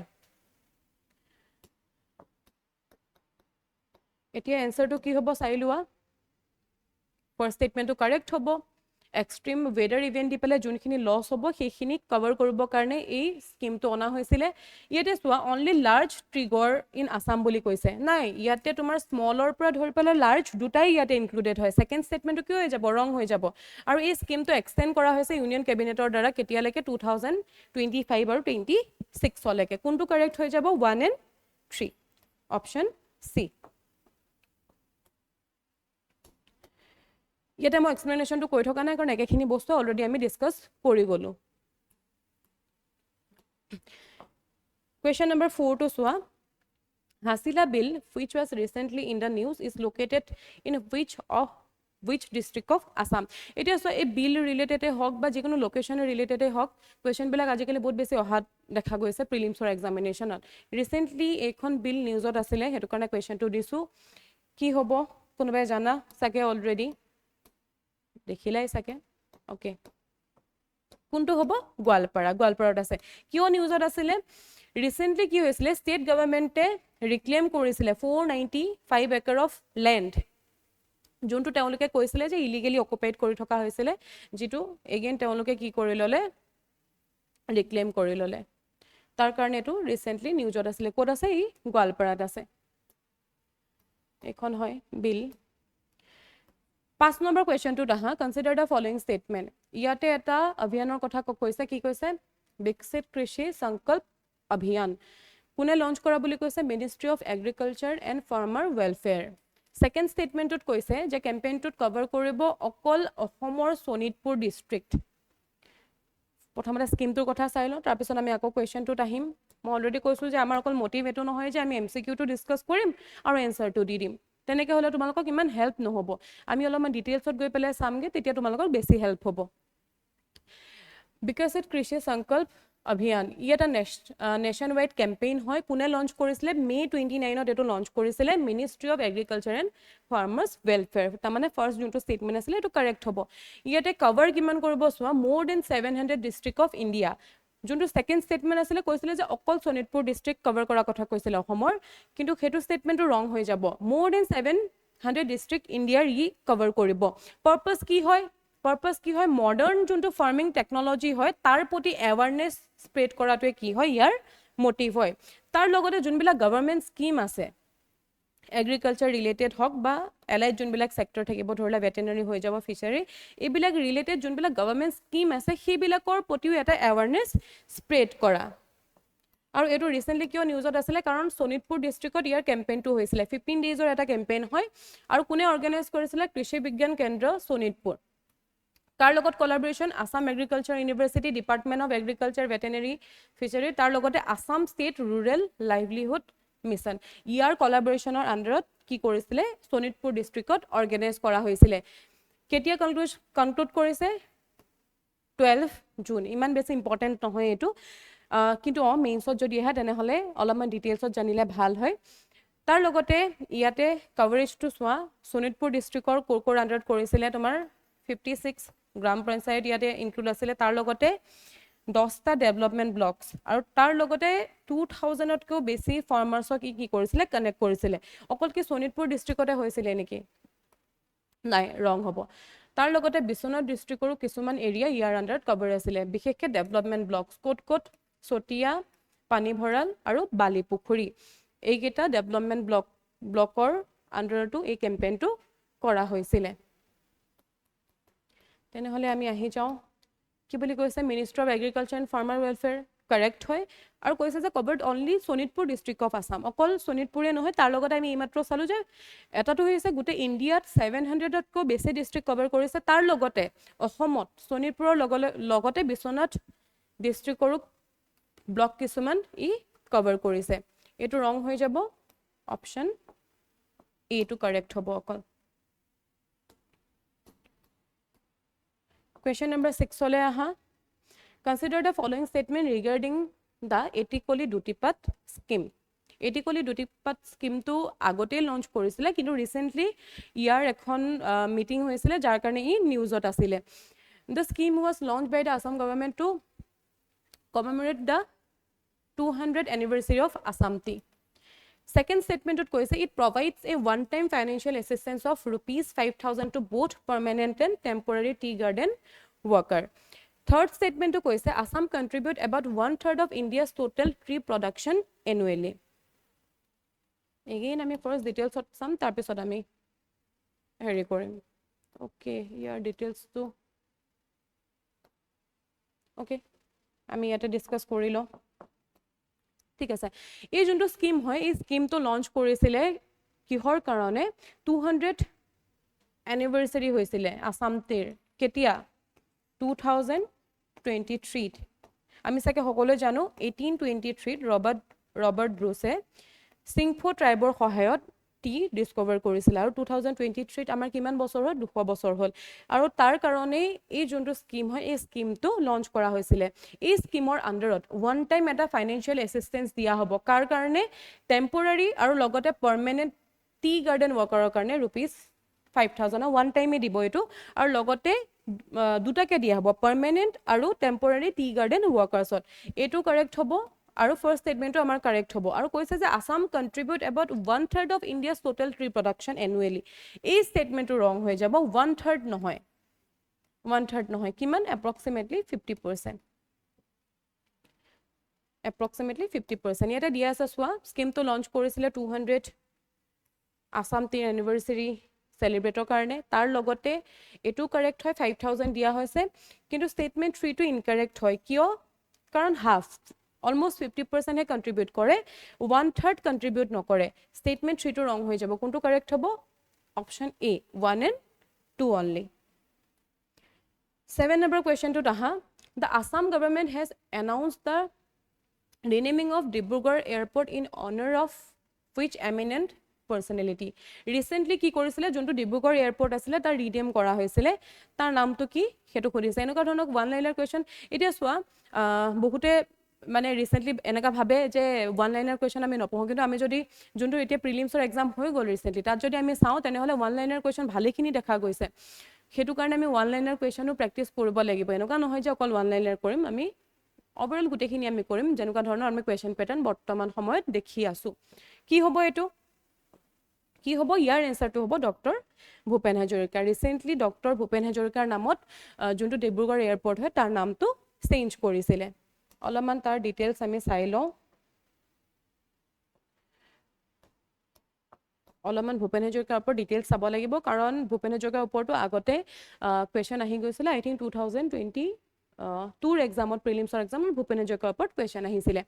এতিয়া এনচাৰটো কি হ'ব চাই লোৱা ফাৰ্ষ্ট ষ্টেটমেণ্টটো কাৰেক্ট হ'ব এক্সট্ৰিম ৱেডাৰ ইভেণ্ট দি পেলাই যোনখিনি লছ হ'ব সেইখিনিক কভাৰ কৰিবৰ কাৰণে এই স্কিমটো অনা হৈছিলে ইয়াতে চোৱা অনলি লাৰ্জ ট্ৰিগৰ ইন আছাম বুলি কৈছে নাই ইয়াতে তোমাৰ স্মলৰ পৰা ধৰি পেলাই লাৰ্জ দুটাই ইয়াতে ইনক্লুডেড হয় ছেকেণ্ড ষ্টেটমেণ্টটো কি হৈ যাব ৰং হৈ যাব আৰু এই স্কিমটো এক্সটেণ্ড কৰা হৈছে ইউনিয়ন কেবিনেটৰ দ্বাৰা কেতিয়ালৈকে 2025 আৰু 26 লৈকে কোনটো কাৰেক্ট হৈ যাব 1 and 3 অপশ্যন চি ইয়াতে মই এক্সপ্লেনেশ্যনটো কৈ থকা নাই কাৰণ একেখিনি বস্তু অলৰেডি আমি ডিছকাছ কৰি গ'লোঁ কুৱেশ্যন নম্বৰ 4 টো চোৱা হাছিলা বিল which was recently in the news is located in which district of Assam এতিয়া চোৱা এই বিল ৰিলেটেডে হওক বা যিকোনো লোকেশ্যন ৰিলেটেডে হওক কুৱেশ্যনবিলাক আজিকালি বহুত বেছি অহা দেখা গৈছে প্ৰিলিমছৰ এক্সামিনেশ্যনত ৰিচেণ্টলি এইখন বিল নিউজত আছিলে সেইটো কাৰণে কুৱেশ্যনটো দিছোঁ কি হ'ব কোনোবাই জানা চাগে অলৰেডি দেখিলাই চাগে ওকে কোনটো হ'ব গোৱালপাৰাত আছে কিয় নিউজত আছিলে ৰিচেণ্টলি কি হৈছিলে ষ্টেট গভৰ্ণমেণ্টে ৰিক্লেইম কৰিছিলে 495 একৰ অফ লেণ্ড যোনটো তেওঁলোকে কৈছিলে যে ইলিগেলি অকুপাইড কৰি থকা হৈছিলে যিটো এগেইন তেওঁলোকে কি কৰি ল'লে ৰিক্লেইম কৰি ল'লে তাৰ কাৰণে এইটো ৰিচেণ্টলি নিউজত আছিলে ক'ত আছে ই গোৱালপাৰাত আছে এখন হয় বিল 5 নম্বৰ কুৱেশ্যনটোত আহা কনচিডাৰ দ্য ফলোইং ষ্টেটমেণ্ট ইয়াতে এটা অভিযানৰ কথা কৈছে কি কৈছে বিকশিত কৃষি সংকল্প অভিযান কোনে লঞ্চ কৰা বুলি কৈছে ministry of agriculture and farmer welfare second ষ্টেটমেণ্টটোত কৈছে যে কেম্পেইনটোত কভাৰ কৰিব অকল অসমৰ শোণিতপুৰ ডিষ্ট্ৰিক্ট প্ৰথমতে স্কিমটোৰ কথা চাই লওঁ তাৰপিছত আমি আকৌ কুৱেশ্যনটোত আহিম মই অলৰেডি কৈছোঁ যে আমাৰ অকল মটিভ এইটো নহয় যে আমি MCQটো ডিছকাছ কৰিম আৰু এনচাৰটো দি দিম তেনেকৈ হ'লে তোমালোকক ইমান হেল্প নহ'ব আমি অলপমান ডিটেইলছত গৈ পেলাই চামগৈ তেতিয়া তোমালোকক বেছি হেল্প হ'ব বিকশিত কৃষি সংকল্প অভিযান ই এটা নেশ্যন ৱাইড কেম্পেইন হয় কোনে লঞ্চ কৰিছিলে মে 29ত এইটো লঞ্চ কৰিছিলে ministry of agriculture and farmers welfare তাৰমানে ফাৰ্ষ্ট যোনটো ষ্টেটমেণ্ট আছিলে এইটো কাৰেক্ট হ'ব ইয়াতে কভাৰ কিমান কৰিব চোৱা মোৰ দেন 700 ডিষ্ট্ৰিক্ট অফ ইণ্ডিয়া যোনটো সেকেন্ড স্টেটমেন্ট আছিলে কৈছিলে যে অকল শোণিতপুৰ ডিস্ট্ৰিক্ট কভাৰ কৰা কথা কৈছিলে অসমৰ কিন্তু হেতু স্টেটমেন্টটো ৰং হৈ যাব মোৰ দেন 700 ডিস্ট্ৰিক্ট ইণ্ডিয়াৰ ই কভাৰ কৰিব পাৰপাস কি হয় মডাৰ্ন যোনটো ফাৰ্মিং টেকনলজি হয় তাৰ প্ৰতি এৱাৰনেছ স্প্ৰেড কৰাটোৱে কি হয় ইয়াৰ মোটিভ হয় তাৰ লগতে যোনবিলাক গভৰ্ণমেণ্ট স্কিম আছে এগ্ৰিকালচাৰ ৰিলেটেড হওক বা এলাইড যোনবিলাক সেক্টৰ থাকিব ধৰিলে ভেটেনাৰী হৈ যাব ফিচাৰী এইবিলাক ৰিলেটেড যোনবিলাক গভৰ্ণমেণ্ট স্কিম আছে সেইবিলাকৰ প্ৰতিও এটা এৱাৰনেছ স্প্ৰেড কৰা আৰু এইটো ৰিসেন্টলি কিয় নিউজত আছিলে কাৰণ শোণিতপুৰ ডিস্ট্ৰিক্টত ইয়াৰ কেম্পেইনটো হৈছিলে 15 ডেজৰ এটা কেম্পেইন হয় আৰু কোনে অৰ্গানাইজ কৰিছিলে কৃষি বিজ্ঞান কেন্দ্ৰ শোণিতপুৰ তাৰ লগত collaboration Assam agriculture university department of agriculture veterinary fishery তাৰ লগতে Assam state rural livelihood mission ইয়াৰ কোলাবৰেচনৰ আন্ডাৰত কি কৰিছিলে শোণিতপুৰ ডিস্ট্ৰিক্টত অৰ্গানাইজ কৰা হৈছিলে কেতিয়া কনক্লুড কৰিছে 12 জুন ইমান বেছি ইম্পৰ্টেন্ট নহয় এটো কিন্তু মেইনছত যদি আহে তেনেহলে অলপমান ডিটেইলছত জানিলে ভাল হয় তাৰ লগতে ইয়াতে কভাৰেজটো চোৱা শোণিতপুৰ ডিস্ট্ৰিক্টৰ কোৰ আন্ডাৰত কৰিছিলে তোমাৰ 56 গ্ৰাম পঞ্চায়ত ইয়াতে ইনক্লুড আছিলে তাৰ লগতে 10টা ডেভেলপমেন্ট ব্লকস আৰু তাৰ লগতে 2000তকৈ বেছি ফাৰ্মাৰ্ছক কি কৰিছিলে কানেক্ট কৰিছিলে অকল কি শোণিতপুৰ ডিস্ট্ৰিক্টতে হৈছিলে নেকি নাই ৰং হ'ব তাৰ লগতে বিশ্বনাথ ডিস্ট্ৰিক্টৰো কিছুমান এৰিয়া ইয়াৰ আন্ডাৰত কভাৰ আছিলে বিশেষকৈ ডেভেলপমেন্ট ব্লকস কোট চতিয়া পানী ভৰাল আৰু বালি পুখুৰী এইকেইটা ডেভেলপমেন্ট ব্লকৰ আন্ডাৰটো এই কেম্পেইনটো কৰা হৈছিলে তেনেহলে আমি আহি যাওঁ কি বুলি কৈছে ministry of agriculture and farmer welfare correct হয় আৰু কৈছে যে covered only Sonitpur district of Assam অকল শোণিতপুৰে নহয় তাৰ লগতে আমি এইমাত্ৰ চালো যে এটাটো হৈছে গোটেই ইণ্ডিয়াত 700তকৈ বেছি ডিস্ট্ৰিক্ট কভাৰ কৰিছে তাৰ লগতে অসমত শোণিতপুৰৰ লগতে বিশ্বনাথ ডিস্ট্ৰিক্টৰো ব্লক কিছুমান ই কভাৰ কৰিছে এইটো ৰং হৈ যাব অপচন এ টো কাৰেক্ট হ'ব অকল Question number 6 hole aha consider the following statement regarding the etikoli dutipat scheme etikoli dutipat scheme to agote launch korisile kintu recently year ekhon meeting hoisile jar karone e news ot asile the scheme was launched by the Assam government to commemorate the 200th anniversary of Assam Tea Second statement it koise it provides a one time financial assistance of rupees 5000 to both permanent and temporary tea garden worker Third statement to koise Assam contribute about 1/3 of India's total tree production annually Again ami first details of some tar pisot ami heri korim Okay here details to Okay ami eta discuss korilo ঠিক আছে এই যোনটো স্কিম হয় এই স্কিমটো লঞ্চ কৰিছিলে কিহৰ কাৰণে 200th এনিভাৰ্সাৰী হৈছিলে আসাম টিৰ কেতিয়া 2023 আমি সাকে সকলো জানো 1823 ৰবাৰ্ট ব্ৰুছে সিংফো ট্ৰাইবৰ সহায়ত টি ডিসকভাৰ কৰিছিল আৰু 2023 আমাৰ কিমান বছৰ হ'ল 200 বছৰ হ'ল আৰু তাৰ কাৰণে এই যোনটো স্কিম হয় এই স্কিমটো লঞ্চ কৰা হৈছিল এই স্কিমৰ আন্ডাৰত ওয়ান টাইম এটা ফাইনান্সিয়াল এসিস্টেন্স দিয়া হ'ব কাৰ কাৰণে টেম্পৰাৰী আৰু লগতে পাৰ্মানেন্ট টি গাৰ্ডেন ওয়াৰ্কাৰৰ কাৰণে rupees 5000 ওয়ান টাইমে দিব এটো আৰু লগতে দুটাকে দিয়া হ'ব পাৰ্মানেন্ট আৰু টেম্পৰাৰী টি গাৰ্ডেন ওয়াৰ্কাৰ্ছত এটো কাৰেক্ট হ'ব আৰু ফাৰ্স্ট স্টেটমেন্টটো আমাৰ কাৰেক্ট হ'ব আৰু কৈছে যে Assam contribute about 1/3 of India's total tree production annually এই স্টেটমেন্টটো ৰং হৈ যাব 1/3 নহয় 1/3 নহয় কিমান approximately 50% ইয়াতে দিয়া আছে সোৱা স্কিমটো লঞ্চ কৰিছিলে 200 আসাম টি এনিভাৰ্সাৰী সেলিব্ৰেটৰ কাৰণে তাৰ লগতে এটো কাৰেক্ট হয় 5000 দিয়া হৈছে কিন্তু স্টেটমেন্ট 3 টো ইনকাৰেক্ট হয় কিয় কাৰণ হাফ almost 50% হে কন্ট্ৰিবিউট কৰে 1/3 কন্ট্ৰিবিউট নকৰে স্টেটমেন্ট 3 টো ৰং হৈ যাব কোনটো কাৰেক্ট হ'ব option A 1 and 2 only 7 number question to taha the Assam government has announced the renaming of Dibrugarh airport in honor of which eminent personality recently কি কৰিছিলে যোনটো ডিব্ৰুগড় এয়াৰপোৰ্ট আছিল তাৰ ৰিনেম কৰা হৈছিল তাৰ নামটো কি হেতু খুদিছে এনেকা ধৰণৰ ওয়ান লাইনাৰ কোৱেশ্চন এতিয়া সোৱা বহুতে মানে ৰিসেন্টলি এনেকা ভাবে যে ওয়ান লাইনাৰ কোৱেশ্চন আমি নপঢ়ো কিন্তু আমি যদি যোনটো এতিয়া প্ৰিলিমছৰ এক্সাম হৈ গ'ল ৰিসেন্টলি তাত যদি আমি চাও তেনেহলে ওয়ান লাইনাৰ কোৱেশ্চন ভালেখিনি দেখা গৈছে হেতু কাৰণে আমি ওয়ান লাইনাৰ কোৱেশ্চনো প্ৰেক্টিস কৰিব লাগিব এনেকা নহয় যে অকল ওয়ান লাইনাৰ কৰিম আমি ওভাৰঅল গোটেইখিনি আমি কৰিম যেনেকুৱা ধৰণৰ আমি কুৱেশ্যন পেটাৰ্ণ বৰ্তমান সময়ত দেখি আছোঁ কি হ'ব এইটো কি হ'ব ইয়াৰ এনচাৰটো হ'ব doctor Bhupen Hazarika recently doctor Bhupen হাজৰিকাৰ নামত যোনটো ডিব্ৰুগড় এয়াৰপৰ্ট হয় তাৰ নামটো চেঞ্জ কৰিছিলে অলপমান তাৰ ডিটেইলছ আমি চাই লওঁ অলপমান ভূপেন হাজৰিকাৰ ওপৰত ডিটেইলছ চাব লাগিব কাৰণ ভূপেন হাজৰিকাৰ ওপৰতো আগতে কুৱেশ্যন আহি গৈছিলে আই থিংক 2022 এক্সামত প্ৰিলিমছৰ এক্সামত ভূপেন হাজৰিকাৰ ওপৰত কুৱেশ্যন আহিছিলে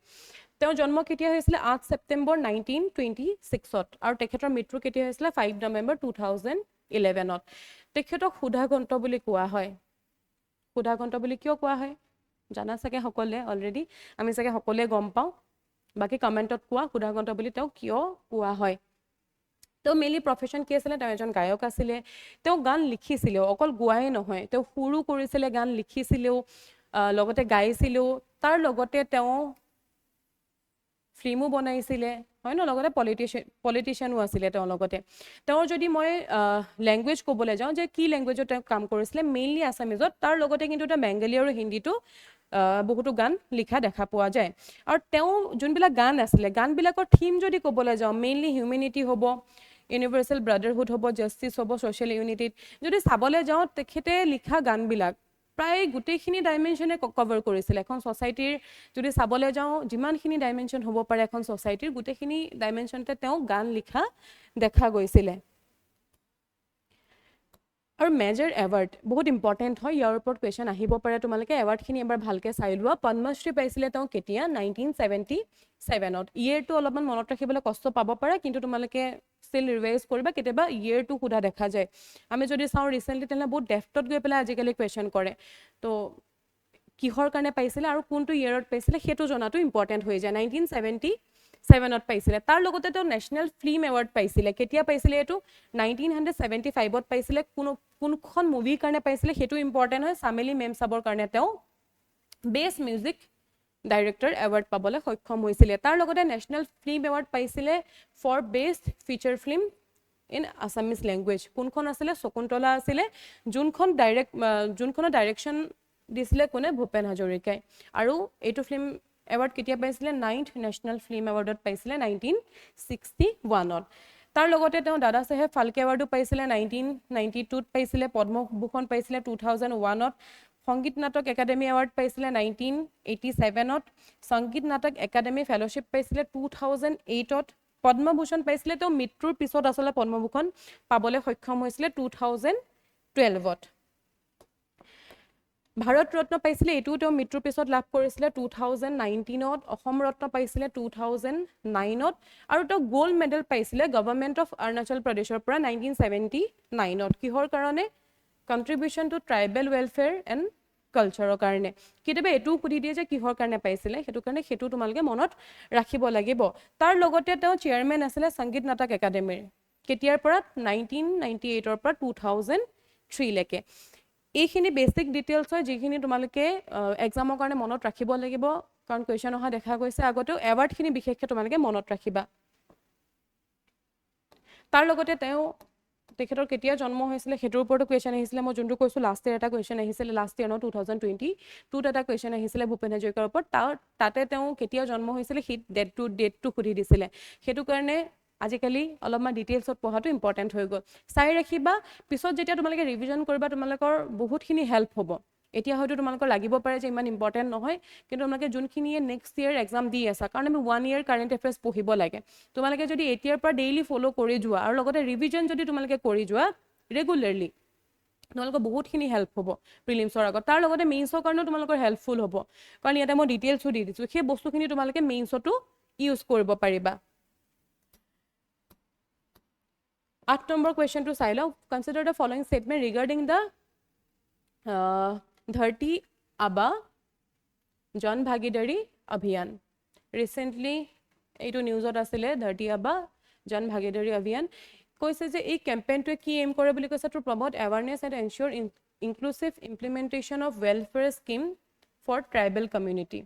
তেওঁৰ জন্ম কেতিয়া হৈছিলে 8 ছেপ্টেম্বৰ 1926ত আৰু তেখেতৰ মৃত্যু কেতিয়া হৈছিলে 5 নৱেম্বৰ 2011ত তেখেতক সুধাগন্ত বুলি কোৱা হয় সুধাগন্ত বুলি কিয় কোৱা হয় জানা চাগে সকলোৱে অলৰেডি আমি চাগে সকলোৱে গম পাওঁ বাকি কমেণ্টত কোৱা সুধাগন্ত বুলি তেওঁ কিয় কোৱা হয় তেওঁ মেইনলি প্ৰফেশ্যন কি আছিলে তেওঁ এজন গায়ক আছিলে তেওঁ গান লিখিছিলেও অকল গোৱাই নহয় তেওঁ সুৰো কৰিছিলে গান লিখিছিলেও লগতে গাইছিলেও তাৰ লগতে তেওঁ ফিল্মো বনাইছিলে হয় ন লগতে পলিটিচিয়ানো আছিলে তেওঁৰ লগতে তেওঁৰ যদি মই লেংগুৱেজ ক'বলৈ যাওঁ যে কি লেংগুৱেজত তেওঁ কাম কৰিছিলে মেইনলি আছামিজত তাৰ লগতে কিন্তু এটা বেংগলী আৰু হিন্দীটো বহুতো গান লিখা দেখা পোৱা যায় আৰু তেওঁ যোনবিলাক গান আছিলে গানবিলাকৰ থিম যদি ক'বলৈ যাওঁ মেইনলি হিউমেনিটি হ'ব ইউনিভাৰ্চেল ব্ৰাদাৰহুড হ'ব জাষ্টিছ হ'ব ছ'চিয়েল ইউনিটিত যদি চাবলৈ যাওঁ তেখেতে লিখা গানবিলাক প্ৰায় গোটেইখিনি ডাইমেনশ্যনে কভাৰ কৰিছিলে এখন ছ'চাইটিৰ যদি চাবলৈ যাওঁ যিমানখিনি ডাইমেনশ্যন হ'ব পাৰে এখন ছ'চাইটিৰ গোটেইখিনি ডাইমেনশ্যনতে তেওঁ গান লিখা দেখা গৈছিলে আৰু মেজৰ এৱাৰ্ড বহুত ইম্পৰ্টেণ্ট হয় ইয়াৰ ওপৰত কুৱেশ্যন আহিব পাৰে তোমালোকে এৱাৰ্ডখিনি এবাৰ ভালকৈ চাই লোৱা পদ্মশ্ৰী পাইছিলে তেওঁ কেতিয়া 1977ত ইয়েৰটো অলপমান মনত ৰাখিবলৈ কষ্ট পাব পাৰে কিন্তু তোমালোকে ষ্টিল ৰিভাইজ কৰিবা কেতিয়াবা ইয়েৰটো সোধা দেখা যায় আমি যদি চাওঁ ৰিচেণ্টলি তেনেহ'লে বহুত ডেফটত গৈ পেলাই আজিকালি কুৱেশ্যন কৰে তো কিহৰ কাৰণে পাইছিলে আৰু কোনটো ইয়েৰত পাইছিলে সেইটো জনাটো ইম্পৰ্টেণ্ট হৈ যায় 1977ত পাইছিলে তাৰ লগতে তেওঁ নেশ্যনেল ফিল্ম এৱাৰ্ড পাইছিলে কেতিয়া পাইছিলে এইটো 1975ত পাইছিলে কোনখন মুভিৰ কাৰণে পাইছিলে সেইটো ইম্পৰ্টেণ্ট হয় চামেলি মেম চাবৰ কাৰণে তেওঁ বেষ্ট মিউজিক ডাইৰেক্টৰ এৱাৰ্ড পাবলৈ সক্ষম হৈছিলে তাৰ লগতে নেশ্যনেল ফিল্ম এৱাৰ্ড পাইছিলে for best feature film in Assamese language কোনখন আছিলে শকুন্তলা আছিলে যোনখনৰ ডাইৰেকশ্যন দিছিলে কোনে ভূপেন হাজৰিকাই আৰু এইটো ফিল্ম এৱাৰ্ড কেতিয়া পাইছিলে 9th নেশ্যনেল ফিল্ম এৱাৰ্ডত পাইছিলে 1961ত তাৰ লগতে তেওঁ দাদা চাহেব ফাল্কে এৱাৰ্ডো পাইছিলে 1992ত পাইছিলে পদ্মভূষণ পাইছিলে 2001ত সংগীত নাটক একাডেমি এৱাৰ্ড পাইছিলে 1987ত সংগীত নাটক একাডেমি ফেলোশ্বিপ পাইছিলে 2008ত পদ্মভূষণ পাইছিলে তেওঁ মৃত্যুৰ পিছত আচলতে পদ্মভূষণ পাবলৈ সক্ষম হৈছিলে 2012ত ভাৰত ৰত্ন পাইছিলে এইটো তেওঁ মৃত্যুৰ পিছত লাভ কৰিছিলে 2019ত অসম ৰত্ন পাইছিলে 2009ত আৰু তেওঁ গোল্ড মেডেল পাইছিলে গভৰ্ণমেণ্ট অফ অৰুণাচল প্ৰদেশৰ পৰা 1979ত কিহৰ কাৰণে contribution to tribal welfare and কালচাৰৰ কাৰণে কেতিয়াবা এইটোও সুধি দিয়ে যে কিহৰ কাৰণে পাইছিলে সেইটো কাৰণে সেইটো তোমালোকে মনত ৰাখিব লাগিব তাৰ লগতে তেওঁ চেয়াৰমেন আছিলে সংগীত নাটক একাডেমীৰ কেতিয়াৰ পৰা 1998ৰ পৰা 2003 লৈকে এইখিনি বেছিক ডিটেইলছ হয় যিখিনি তোমালোকে এক্সামৰ কাৰণে মনত ৰাখিব লাগিব কাৰণ কুৱেশ্যন অহা দেখা গৈছে আগতেও এৱাৰ্ডখিনি বিশেষকৈ তোমালোকে মনত ৰাখিবা তাৰ লগতে তেখেতৰ কেতিয়া জন্ম হৈছিলে সেইটোৰ ওপৰতো কুৱেশ্যন আহিছিলে মই যোনটো কৈছোঁ লাষ্ট ইয়েৰ এটা কুৱেশ্যন আহিছিলে লাষ্ট ইয়েৰ 2022ত এটা কুৱেশ্যন আহিছিলে ভূপেন হাজৰিকাৰ ওপৰত তাতে তেওঁ কেতিয়া জন্ম হৈছিলে সেই ডেটটো সুধি দিছিলে সেইটো কাৰণে আজিকালি অলপমান ডিটেইলছত পঢ়াটো ইম্পৰ্টেণ্ট হৈ গ'ল চাই ৰাখিবা পিছত যেতিয়া তোমালোকে ৰিভিজন কৰিবা তোমালোকৰ বহুতখিনি হেল্প হ'ব এতিয়া হয়তো তোমালোকৰ লাগিব পাৰে যে ইমান ইম্পৰ্টেণ্ট নহয় কিন্তু তোমালোকে যোনখিনিয়ে নেক্সট ইয়েৰ এক্সাম দি আছা কাৰণ আমি 1 year কাৰেণ্ট এফেয়াৰ্ছ পঢ়িব লাগে তোমালোকে যদি এতিয়াৰ পৰা ডেইলি ফ'ল' কৰি যোৱা আৰু লগতে ৰিভিজন যদি তোমালোকে কৰি যোৱা ৰেগুলাৰলি তোমালোকৰ বহুতখিনি হেল্প হ'ব প্ৰিলিমছৰ আগত তাৰ লগতে মেইনছৰ কাৰণেও তোমালোকৰ হেল্পফুল হ'ব কাৰণ ইয়াতে মই ডিটেইলছো দি দিছোঁ সেই বস্তুখিনি তোমালোকে মেইনছতো ইউজ কৰিব পাৰিবা 8 নম্বৰ কুৱেশ্যনটো চাই লওঁ consider the following statement regarding the Dharti Aaba Jan ভাগীদাৰী অভিযান ৰিচেণ্টলি এইটো নিউজত আছিলে ধৰতী আবা জন ভাগীদাৰী অভিযান কৈছে যে এই কেম্পেইনটোৱে কি এইম কৰে বুলি কৈছে to promote awareness and ensure inclusive implementation of welfare scheme for tribal community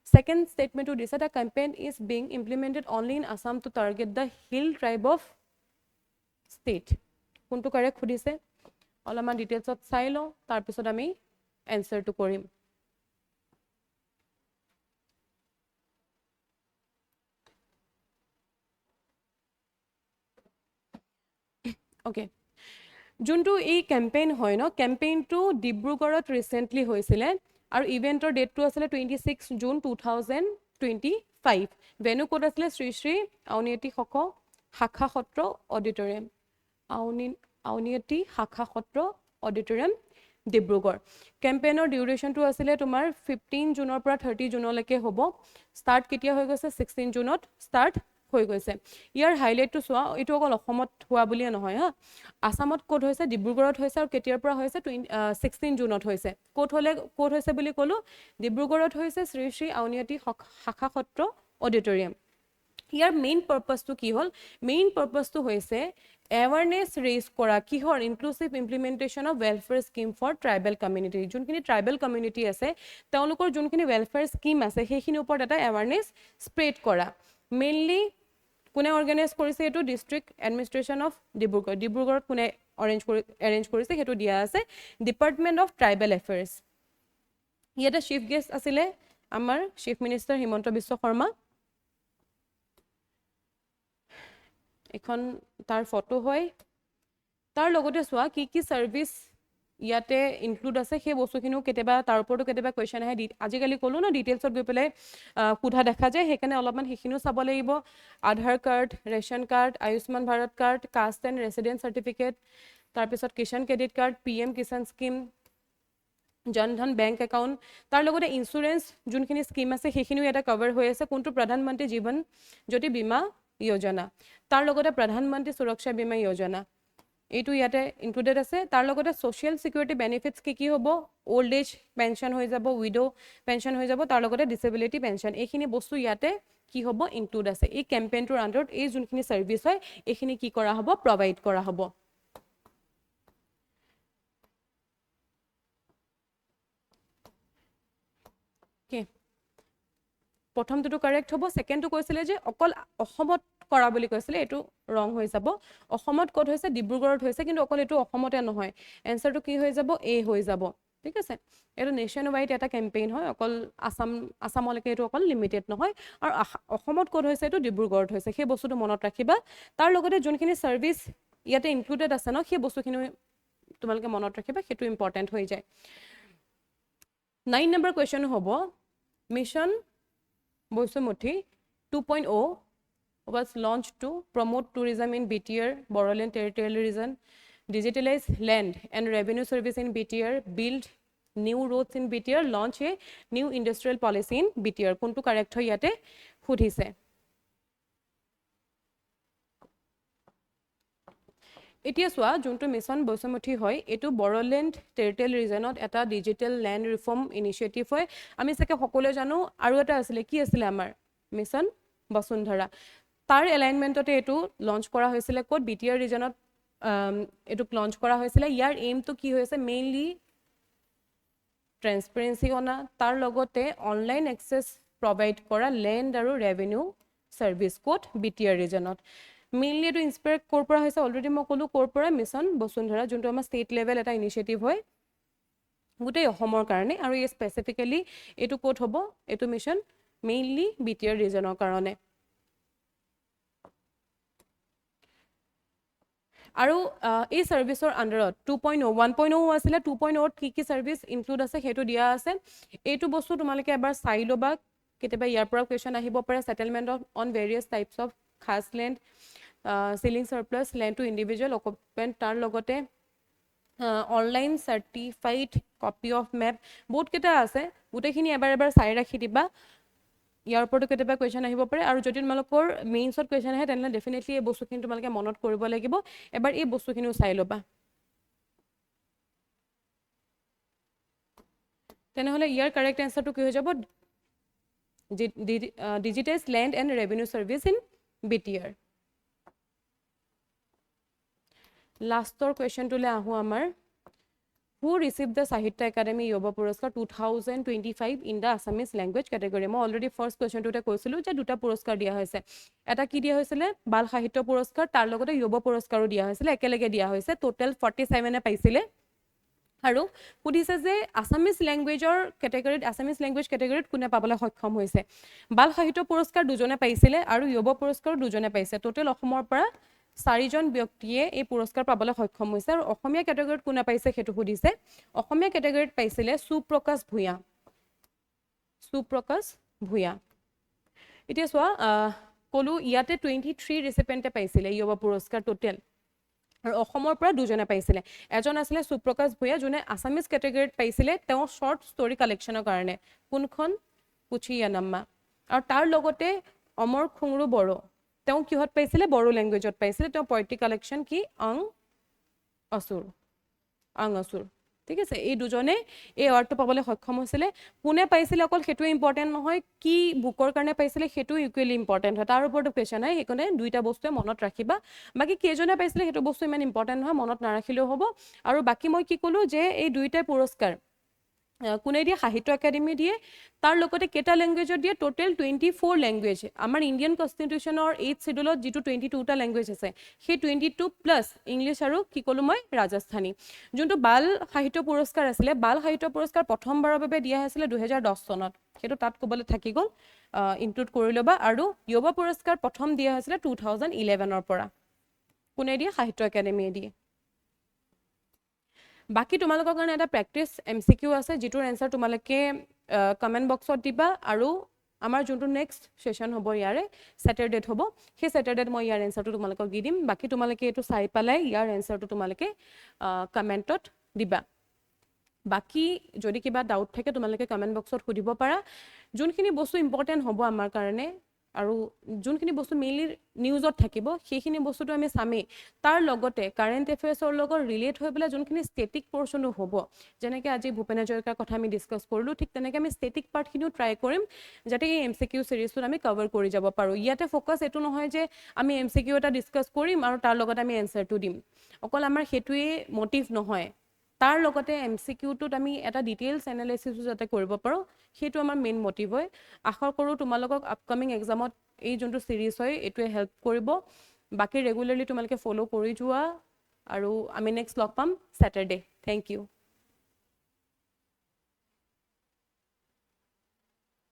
Second statement to this, the campaign is being implemented only in Assam to target the hill tribe of state. কোনটো কাৰেক্ট সুধিছে অলপমান ডিটেইলছত চাই লওঁ তাৰপিছত আমি এনচাৰটো কৰিম অ'কে, যোনটো এই কেম্পেইন হয় ন, কেম্পেইনটো ডিব্ৰুগড়ত ৰিচেণ্টলি হৈছিলে আৰু ইভেণ্টৰ ডেটটো আছিলে 26 জুন 2025। ভেনু ক'ত আছিলে? শ্ৰী শ্ৰী আউনীআটী শাখা সত্ৰ অডিটৰিয়াম, আউনীআটী শাখা সত্ৰ অডিটৰিয়াম ডিব্ৰুগড়। কেম্পেইনৰ ডিউৰেশ্যনটো আছিলে তোমাৰ 15 জুনৰ পৰা 30 জুনলৈকে হ'ব। ষ্টাৰ্ট কেতিয়া হৈ গৈছে? 16 জুনত ষ্টাৰ্ট হৈ গৈছে। ইয়াৰ হাইলাইটটো চোৱা, এইটো অকল অসমত হোৱা বুলিয়ে নহয় হা, আছামত ক'ত হৈছে? ডিব্ৰুগড়ত হৈছে। আৰু কেতিয়াৰ পৰা হৈছে? 16 জুনত হৈছে। ক'ত হৈছে বুলি ক'লো? ডিব্ৰুগড়ত হৈছে শ্ৰী শ্ৰী আউনীআটী শাখা সত্ৰ অডিটৰিয়াম। ইয়াৰ মেইন পাৰ্পাছটো কি হ'ল? মেইন পাৰ্পাছটো হৈছে এৱাৰনেছ ৰেইজ কৰা। কিহৰ? Inclusive implementation of welfare scheme for tribal community. যোনখিনি ট্ৰাইবেল কমিউনিটি আছে তেওঁলোকৰ যোনখিনি ৱেলফেয়াৰ স্কিম আছে সেইখিনিৰ ওপৰত এটা এৱাৰনেছ স্প্ৰেড কৰা। মেইনলি কোনে অৰ্গেনাইজ কৰিছে? এইটো ডিষ্ট্ৰিক্ট এডমিনিষ্ট্ৰেশ্যন অফ ডিব্ৰুগড়। ডিব্ৰুগড়ত কোনে এৰেঞ্জ কৰিছে সেইটো দিয়া আছে ডিপাৰ্টমেণ্ট অফ ট্ৰাইবেল এফেয়াৰ্ছ। ইয়াতে চিফ গেষ্ট আছিলে আমাৰ চিফ মিনিষ্টাৰ হিমন্ত বিশ্ব শৰ্মা। এখন তাৰ ফটো হয়। তাৰ লগতে চোৱা কি কি ছাৰ্ভিচ ইয়াতে ইনক্লুড আছে সেই বস্তুখিনিও কেতিয়াবা তাৰ ওপৰতো কেতিয়াবা কুৱেশ্যন আহে। আজিকালি ক'লো ন ডিটেইলছত গৈ পেলাই সোধা দেখা যায়, সেইকাৰণে অলপমান সেইখিনিও চাব লাগিব। Aadhaar card, ration card, Ayushman Bharat card, caste and residence certificate, তাৰপিছত Kisan credit card, PM Kisan scheme, Jan Dhan bank account, তাৰ লগতে ইঞ্চুৰেঞ্চ যোনখিনি স্কিম আছে সেইখিনিও ইয়াতে কভাৰ হৈ আছে। কোনটো? প্ৰধানমন্ত্ৰী জীৱন জ্যোতি বীমা যোজনা, তাৰ লগতে প্ৰধানমন্ত্ৰী সুৰক্ষা বীমা যোজনা, এইটো ইয়াতে ইনক্লুডেড আছে। তাৰ লগতে ছ'চিয়েল ছিকিউৰিটি বেনিফিটছ কি হ'ব? অল্ড এজ পেঞ্চন হৈ যাব, উইডো পেঞ্চন হৈ যাব, তাৰ লগতে ডিছেবিলিটি পেঞ্চন, এইখিনি বস্তু ইয়াতে কি হ'ব? ইনক্লুড আছে। এই কেম্পেইনটোৰ আণ্ডাৰত এই যোনখিনি ছাৰ্ভিচ হয় এইখিনি কি কৰা হ'ব? প্ৰভাইড কৰা হ'ব। প্ৰথমটোতো কাৰেক্ট হ'ব। ছেকেণ্ডটো কৈছিলে যে অকল অসমত কৰা বুলি কৈছিলে, এইটো ৰং হৈ যাব। অসমত ক'ত হৈছে? ডিব্ৰুগড়ত হৈছে, কিন্তু অকল এইটো অসমতে নহয়। এনচাৰটো কি হৈ যাব? এ হৈ যাব। ঠিক আছে, এইটো নেশ্যন ৱাইড এটা কেম্পেইন হয়, অকল আছামলৈকে এইটো অকল লিমিটেড নহয়। আৰু অসমত ক'ত হৈছে? এইটো ডিব্ৰুগড়ত হৈছে। সেই বস্তুটো মনত ৰাখিবা। তাৰ লগতে যোনখিনি ছাৰ্ভিচ ইয়াতে ইনক্লুডেড আছে ন সেই বস্তুখিনি তোমালোকে মনত ৰাখিবা, সেইটো ইম্পৰ্টেণ্ট হৈ যায়। 9 নম্বৰ কুৱেশ্যন হ'ব mission Boisumoti 2.0 was launched to promote tourism in BTR, Bodoland Territorial Region, digitalize land and revenue service in BTR, build new roads in BTR, launch a new industrial policy in BTR. কোনটো কাৰেক্ট হয় ইয়াতে সুধিছে। এতিয়া চোৱা, যোনটো মিছন বসুমতী হয় এইটো বড়োলেণ্ড টেৰিটৰিয়েল ৰিজনত এটা ডিজিটেল লেণ্ড ৰিফৰ্ম ইনিচিয়েটিভ হয়। আমি চাগে সকলোৱে জানো আৰু এটা আছিলে, কি আছিলে আমাৰ? মিছন বসুন্ধৰা। তাৰ এলাইনমেণ্টতে এইটো লঞ্চ কৰা হৈছিলে। ক'ত? BTR ৰিজনত এইটোক লঞ্চ কৰা হৈছিলে। ইয়াৰ এইমটো কি হৈছে? মেইনলি ট্ৰেন্সপাৰেঞ্চি অনা, তাৰ লগতে অনলাইন এক্সেছ প্ৰভাইড কৰা লেণ্ড আৰু ৰেভিনিউ ছাৰ্ভিচ। ক'ত? BTR ৰিজনত। মেইনলি এইটো ইনস্পায়াৰ ক'ৰ পৰা হৈছে? অলৰেডি মই ক'লো ক'ৰ পৰা? মিছন বসুন্ধৰা, যোনটো আমাৰ ষ্টেট লেভেল এটা ইনিচিয়েটিভ হয় গোটেই অসমৰ কাৰণে। আৰু এই স্পেচিফিকেলি এইটো ক'ত হ'ব? এইটো মিছন মেইনলি BTR ৰিজনৰ কাৰণে। আৰু এই ছাৰ্ভিচৰ আণ্ডাৰত 2.0 1.0 আছিলে। 2.0ত কি কি ছাৰ্ভিচ ইনক্লুড আছে সেইটো দিয়া আছে। এইটো বস্তু তোমালোকে এবাৰ চাই ল'বা, কেতিয়াবা ইয়াৰ পৰা কুৱেশ্যন আহিব পাৰে। Settlement on various types of khas land, ceiling surplus land to individual occupant, তাৰ লগতে online certified copy of map, বহুতকেইটা আছে। গোটেইখিনি এবাৰ চাই ৰাখি দিবা। ইয়াৰ ওপৰতো কেতিয়াবা কুৱেশ্যন আহিব পাৰে। আৰু যদি তোমালোকৰ মেইনছত কুৱেশ্যন আহে তেনেহ'লে ডেফিনেটলি এই বস্তুখিনি তোমালোকে মনত কৰিব লাগিব। এবাৰ এই বস্তুখিনিও চাই ল'বা। তেনেহ'লে ইয়াৰ কাৰেক্ট এনচাৰটো কি হৈ যাব? Digitise land and revenue services in BTR। লাষ্টৰ কুৱেশ্যনটোলৈ আহোঁ আমাৰ। Who received the Sahitya Academy Yuva Puraskar 2025 in the Assamese language category? মই অলৰেডি ফাৰ্ষ্ট কুৱেশ্যনটোতে কৈছিলোঁ যে দুটা পুৰস্কাৰ দিয়া হৈছে। এটা কি দিয়া হৈছিলে? বাল সাহিত্য পুৰস্কাৰ, তাৰ লগতে যুৱ পুৰস্কাৰো দিয়া হৈছিলে, একেলগে দিয়া হৈছে। টোটেল 47 পাইছিলে। আৰু সুধিছে যে আছামিজ লেংগুৱেজৰ কেটেগৰীত, আছামিজ লেংগুৱেজ কেটেগৰীত কোনে পাবলৈ সক্ষম হৈছে? বাল সাহিত্য পুৰস্কাৰ দুজনে পাইছিলে আৰু যুৱ পুৰস্কাৰো দুজনে পাইছে। টোটেল অসমৰ পৰা 4জন ব্যক্তিয়ে এই পুৰস্কাৰ পাবলৈ সক্ষম হৈছে আৰু অসমীয়া কেটেগৰীত কোনে পাইছে সেইটো সুধিছে অসমীয়া কেটেগৰীত পাইছিলে সুপ্ৰকাশ ভূঞা এতিয়া চোৱা কলো ইয়াতে 23 ৰিচিপেণ্টে পাইছিলে যুৱ পুৰস্কাৰ টোটেল আৰু অসমৰ পৰা দুজনে পাইছিলে এজন আছিলে সুপ্ৰকাশ ভূঞা যোনে আছামিজ কেটেগৰীত পাইছিলে তেওঁ শৰ্ট ষ্টৰী কালেকশ্যনৰ কাৰণে কোনখন পুচিয়ানাম্মা আৰু তাৰ লগতে অমৰ খুংৰু বড়ো তেওঁ কিহত পাইছিলে বড়ো লেংগুৱেজত পাইছিলে তেওঁ পয়েট্ৰি কালেকশ্যন কি অং অসুৰ ঠিক আছে এই দুজনে এই এৱাৰ্ডটো পাবলৈ সক্ষম হৈছিলে কোনে পাইছিলে অকল সেইটো ইম্পৰ্টেণ্ট নহয় কি বুকৰ কাৰণে পাইছিলে সেইটো ইকুৱেলি ইম্পৰ্টেণ্ট হয় তাৰ ওপৰতো কুৱেশ্যন হয় সেইকাৰণে দুইটা বস্তুৱে মনত ৰাখিবা বাকী কেইজনে পাইছিলে সেইটো বস্তু ইমান ইম্পৰ্টেণ্ট নহয় মনত নাৰাখিলেও হ'ব আৰু বাকী মই কি ক'লো যে এই দুইটা পুৰস্কাৰ কোনে দিয়ে সাহিত্য একাডেমি দিয়ে তাৰ লগতে কেইটা লেংগুৱেজত দিয়ে টোটেল 24 লেংগুৱেজ আমাৰ ইণ্ডিয়ান কনষ্টিটিউশ্যনৰ 8th শিডিউলত যিটো 22টা লেংগুৱেজ আছে সেই 22 প্লাছ ইংলিছ আৰু কি ক'লো মই ৰাজস্থানী যোনটো বাল সাহিত্য পুৰস্কাৰ আছিলে বাল সাহিত্য পুৰস্কাৰ প্ৰথমবাৰৰ বাবে দিয়া হৈছিলে 2010 চনত সেইটো তাত ক'বলৈ থাকি গ'ল ইনক্লুড কৰি ল'বা আৰু যুৱ পুৰস্কাৰ প্ৰথম দিয়া হৈছিলে 2011ৰ পৰা কোনে দিয়ে সাহিত্য একাডেমিয়ে দিয়ে বাকি তোমালোকৰ কাৰণে এটা প্ৰেক্টিছ MCQ আছে যিটোৰ এনসাৰ তোমালোকে কমেন্ট বক্সত দিবা আৰু আমাৰ যোনটো নেক্সট সেশন হ'ব ইয়াৰে স্যাটাৰডেত হ'ব সেই স্যাটাৰডেত মই ইয়াৰ এনসাৰটো তোমালোকক দি দিম বাকি তোমালোকে এটো চাই পালাই ইয়াৰ এনসাৰটো তোমালোকে কমেন্টত দিবা বাকি যদি কিবা ডাউট থাকে তোমালোকে কমেন্ট বক্সত সুধিব পাৰা যোনখিনি বস্তু ইম্পৰ্টেন্ট হ'ব আমাৰ কাৰণে আৰু যোনখিনি বস্তু মেইনলি নিউজত থাকিব সেইখিনি বস্তুটো আমি চামে তাৰ লগতে কাৰেন্ট এফেয়াৰ্ছৰ লগত ৰিলেট হৈ পেলাই যোনখিনি ষ্টেটিক পৰ্চনো হ'ব যেনেকৈ আজি ভূপেন হাজৰিকাৰ কথা আমি ডিসকাস কৰিলো ঠিক তেনেকৈ আমি ষ্টেটিক পাৰ্টখিনিও ট্ৰাই কৰিম যাতে এই MCQ সিৰিজটো আমি কভাৰ কৰি যাব পাৰো ইয়াতে ফোকাস এটো নহয় যে আমি MCQ এটা ডিসকাস কৰিম আৰু তাৰ লগতে আমি এনসাৰটো দিম অকল আমাৰ হেতুৱে মোটিভ নহয় তাৰ লগতে MCQটোত আমি এটা ডিটেইলছ এনালাইসিস যাতে কৰিব পাৰো সেইটো আমাৰ মেইন মোটিভ হয় আশা কৰো তোমালোকক আপকামিং এক্সামত এই যোনটো সিৰিজ হয় এটোৱে হেল্প কৰিব বাকি ৰেগুলাৰলি তোমালোকে ফলো কৰি যোৱা আৰু আমি নেক্সট লগ পাম স্যাটাৰডে থ্যাংক ইউ